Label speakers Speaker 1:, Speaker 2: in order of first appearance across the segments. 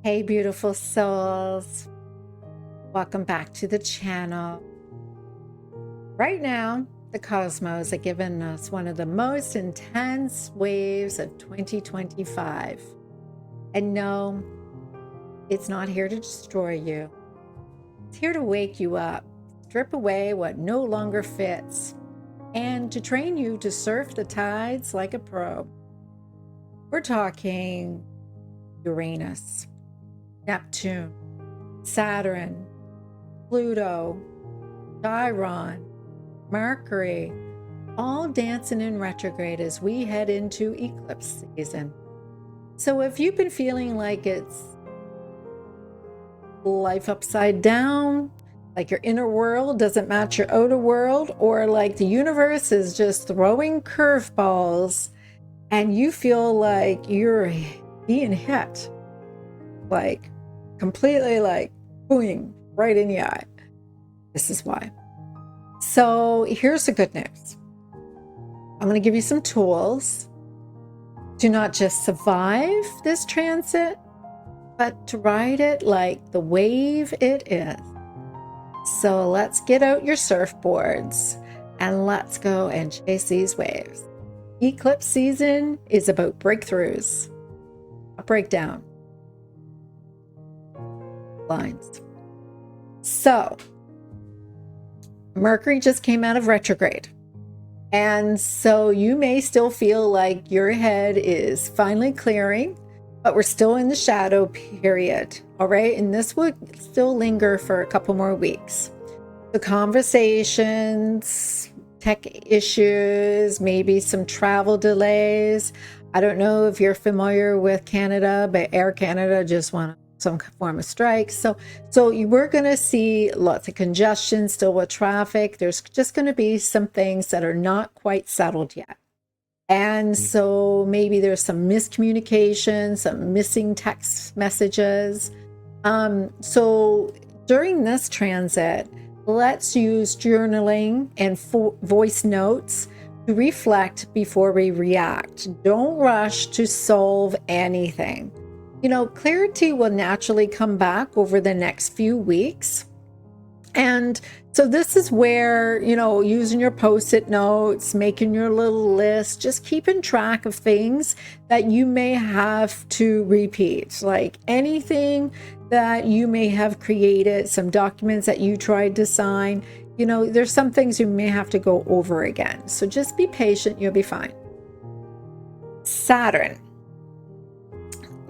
Speaker 1: Hey, beautiful souls. Welcome back to the channel. Right now, the cosmos are giving us one of the most intense waves of 2025. And no, it's not here to destroy you. It's here to wake you up, strip away what no longer fits, and to train you to surf the tides like a pro. We're talking Uranus, Neptune, Saturn, Pluto, Chiron, Mercury, all dancing in retrograde as we head into eclipse season. So if you've been feeling like it's life upside down, like your inner world doesn't match your outer world, or like the universe is just throwing curveballs and you feel like you're being hit, like completely like boing right in the eye, this is why. So here's the good news. I'm going to give you some tools to not just survive this transit, but to ride it like the wave it is. So let's get out your surfboards and let's go and chase these waves. Eclipse season is about breakthroughs, a breakdown, lines. So Mercury just came out of retrograde. And so you may still feel like your head is finally clearing, but we're still in the shadow period. All right. And this will still linger for a couple more weeks. The conversations, tech issues, maybe some travel delays. I don't know if you're familiar with Canada, but Air Canada just went some form of strike. So we're going to see lots of congestion still with traffic. There's just going to be some things that are not quite settled yet. And so maybe there's some miscommunication, some missing text messages. So during this transit, let's use journaling and voice notes to reflect before we react. Don't rush to solve anything. You know, clarity will naturally come back over the next few weeks. And so this is where, you know, using your post-it notes, making your little list, just keeping track of things that you may have to repeat, like anything that you may have created, some documents that you tried to sign. You know, there's some things you may have to go over again. So just be patient, you'll be fine. Saturn.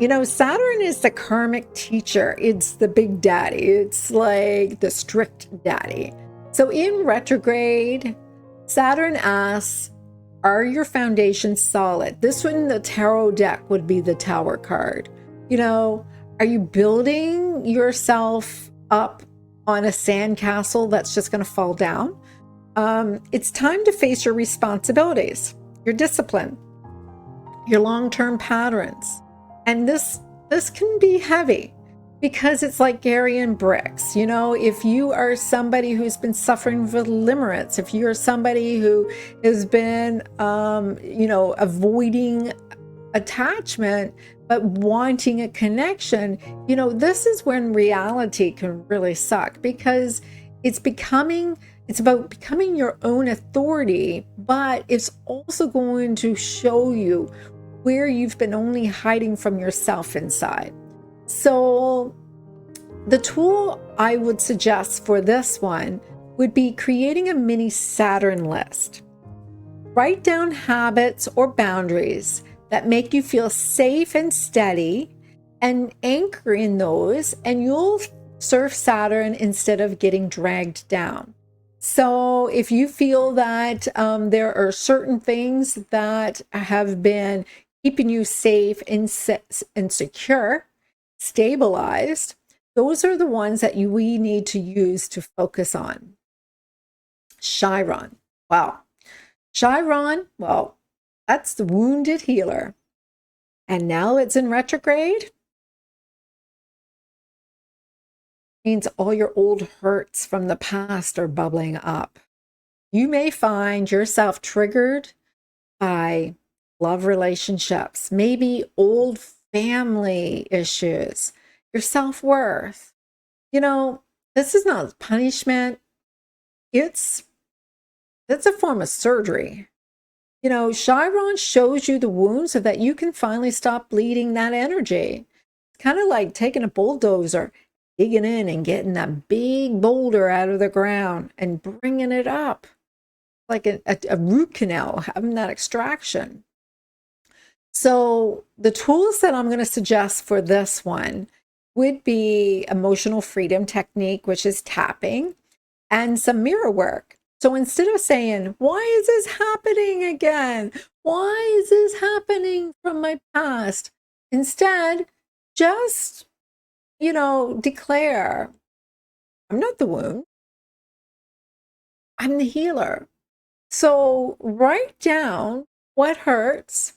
Speaker 1: You know, Saturn is the karmic teacher. It's the big daddy. It's like the strict daddy. So in retrograde, Saturn asks, are your foundations solid? This one in the tarot deck would be the Tower card. You know, are you building yourself up on a sandcastle that's just going to fall down? It's time to face your responsibilities, your discipline, your long-term patterns. And this can be heavy because it's like Gary and bricks. You know, if you are somebody who's been suffering with limerence, if you're somebody who has been, you know, avoiding attachment, but wanting a connection, you know, this is when reality can really suck because it's about becoming your own authority, but it's also going to show you where you've been only hiding from yourself inside. So the tool I would suggest for this one would be creating a mini Saturn list. Write down habits or boundaries that make you feel safe and steady and anchor in those, and you'll surf Saturn instead of getting dragged down. So if you feel that there are certain things that have been keeping you safe and secure, stabilized, those are the ones that we need to use to focus on. Chiron. Wow. Chiron, well, that's the wounded healer. And now it's in retrograde. Means all your old hurts from the past are bubbling up. You may find yourself triggered by love relationships, maybe old family issues. your self-worth. This is not punishment. It's a form of surgery. Chiron shows you the wound so that you can finally stop bleeding that energy. It's kind of like taking a bulldozer, digging in and getting that big boulder out of the ground and bringing it up. Like a root canal, having that extraction. So the tools that I'm going to suggest for this one would be emotional freedom technique, which is tapping, and some mirror work. So instead of saying, why is this happening again? Why is this happening from my past? Instead, just, declare, I'm not the wound. I'm the healer. So write down what hurts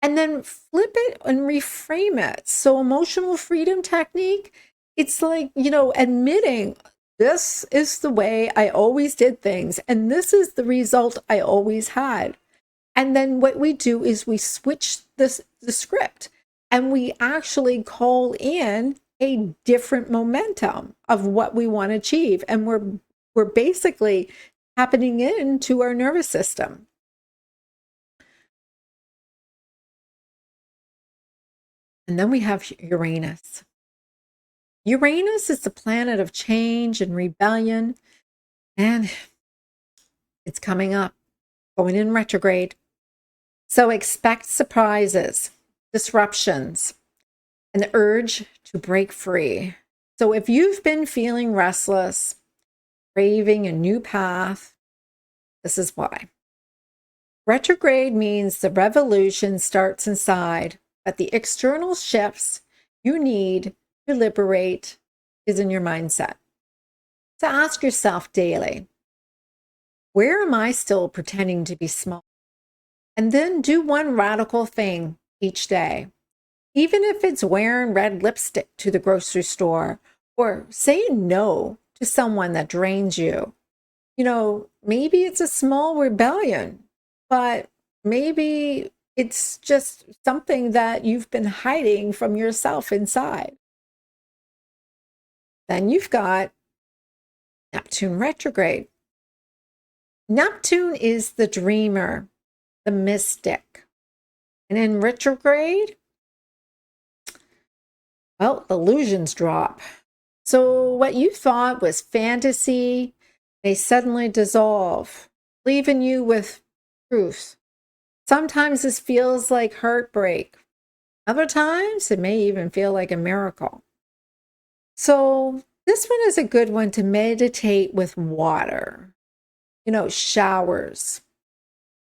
Speaker 1: and then flip it and reframe it. So emotional freedom technique, it's like, admitting this is the way I always did things, and this is the result I always had. And then what we do is we switch the script and we actually call in a different momentum of what we want to achieve. And we're basically happening into our nervous system. And then we have Uranus. Uranus is the planet of change and rebellion, and it's coming up, going in retrograde. So expect surprises, disruptions, and the urge to break free. So if you've been feeling restless, craving a new path, this is why. Retrograde means the revolution starts inside, but the external shifts you need to liberate is in your mindset. So ask yourself daily, where am I still pretending to be small? And then do one radical thing each day. Even if it's wearing red lipstick to the grocery store or saying no to someone that drains you. Maybe it's a small rebellion, but maybe it's just something that you've been hiding from yourself inside. Then you've got Neptune retrograde. Neptune is the dreamer, the mystic. And in retrograde, well, illusions drop. So what you thought was fantasy may suddenly dissolve, leaving you with truth. Sometimes this feels like heartbreak. Other times, it may even feel like a miracle. So this one is a good one to meditate with water, showers,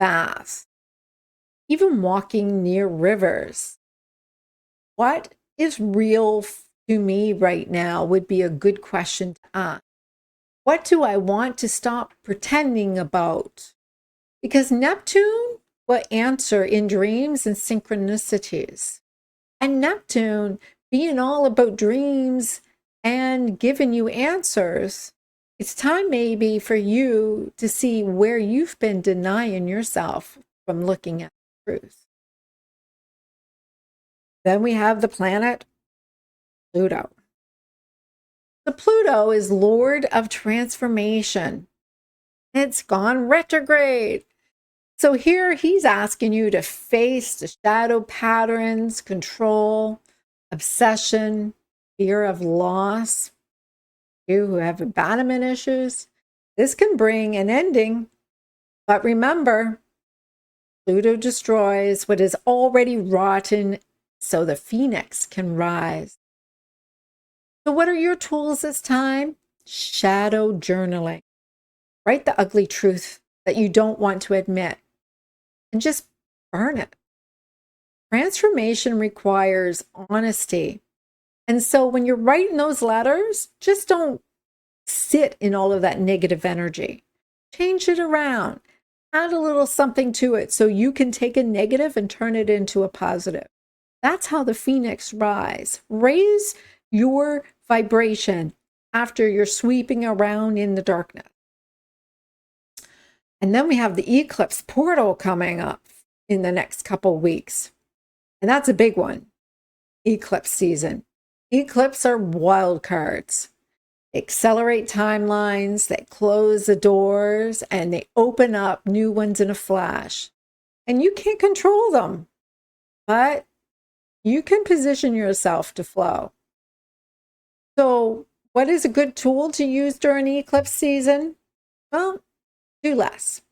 Speaker 1: baths, even walking near rivers. What is real to me right now would be a good question to ask. What do I want to stop pretending about? Because Neptune will answer in dreams and synchronicities. And Neptune, being all about dreams and giving you answers, it's time maybe for you to see where you've been denying yourself from looking at the truth. Then we have the planet Pluto. The Pluto is Lord of Transformation. It's gone retrograde. So here he's asking you to face the shadow patterns, control, obsession, fear of loss. You who have abandonment issues, this can bring an ending. But remember, Pluto destroys what is already rotten so the phoenix can rise. So what are your tools this time? Shadow journaling. Write the ugly truth that you don't want to admit and just burn it. Transformation requires honesty. And so when you're writing those letters, just don't sit in all of that negative energy. Change it around. Add a little something to it so you can take a negative and turn it into a positive. That's how the phoenix rise. Raise your vibration after you're sweeping around in the darkness. And then we have the eclipse portal coming up in the next couple weeks. And that's a big one, eclipse season. Eclipse are wild cards. They accelerate timelines, they close the doors, and they open up new ones in a flash. And you can't control them, but you can position yourself to flow. So, what is a good tool to use during eclipse season? Well, do less.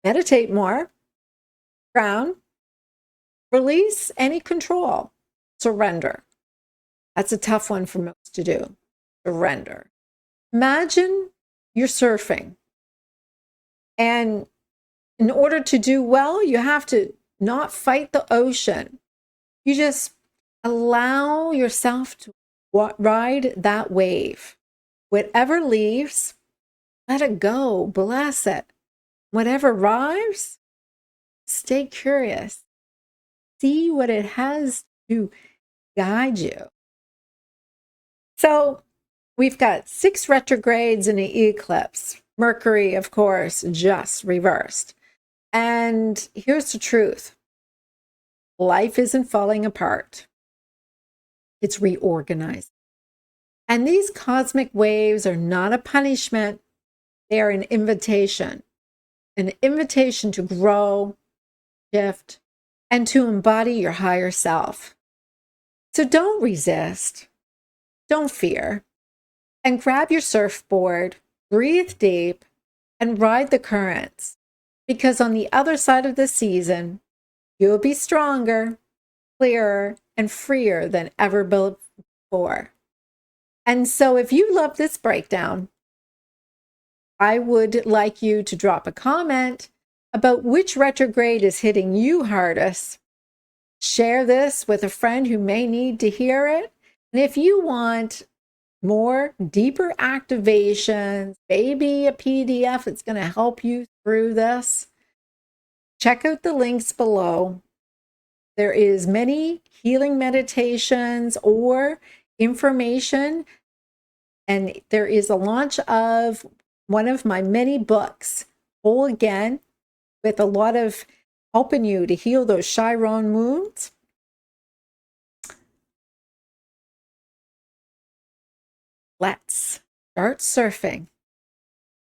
Speaker 1: Meditate more. Ground. Release any control. Surrender. That's a tough one for most to do. Surrender. Imagine you're surfing. And in order to do well, you have to not fight the ocean. You just allow yourself to ride that wave. Whatever leaves, let it go. Bless it. Whatever arrives, stay curious. See what it has to guide you. So we've got 6 retrogrades in the eclipse. Mercury, of course, just reversed. And here's the truth. Life isn't falling apart. It's reorganized. And these cosmic waves are not a punishment. They are an invitation to grow, shift, and to embody your higher self. So don't resist. Don't fear. And grab your surfboard, breathe deep, and ride the currents. Because on the other side of the season, you'll be stronger, clearer, and freer than ever before. And so if you love this breakdown, I would like you to drop a comment about which retrograde is hitting you hardest. Share this with a friend who may need to hear it. And if you want more deeper activations, maybe a PDF that's going to help you through this, check out the links below. There is many healing meditations or information, and there is a launch of one of my many books, Whole Again, with a lot of helping you to heal those Chiron wounds. Let's start surfing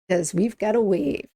Speaker 1: because we've got a wave.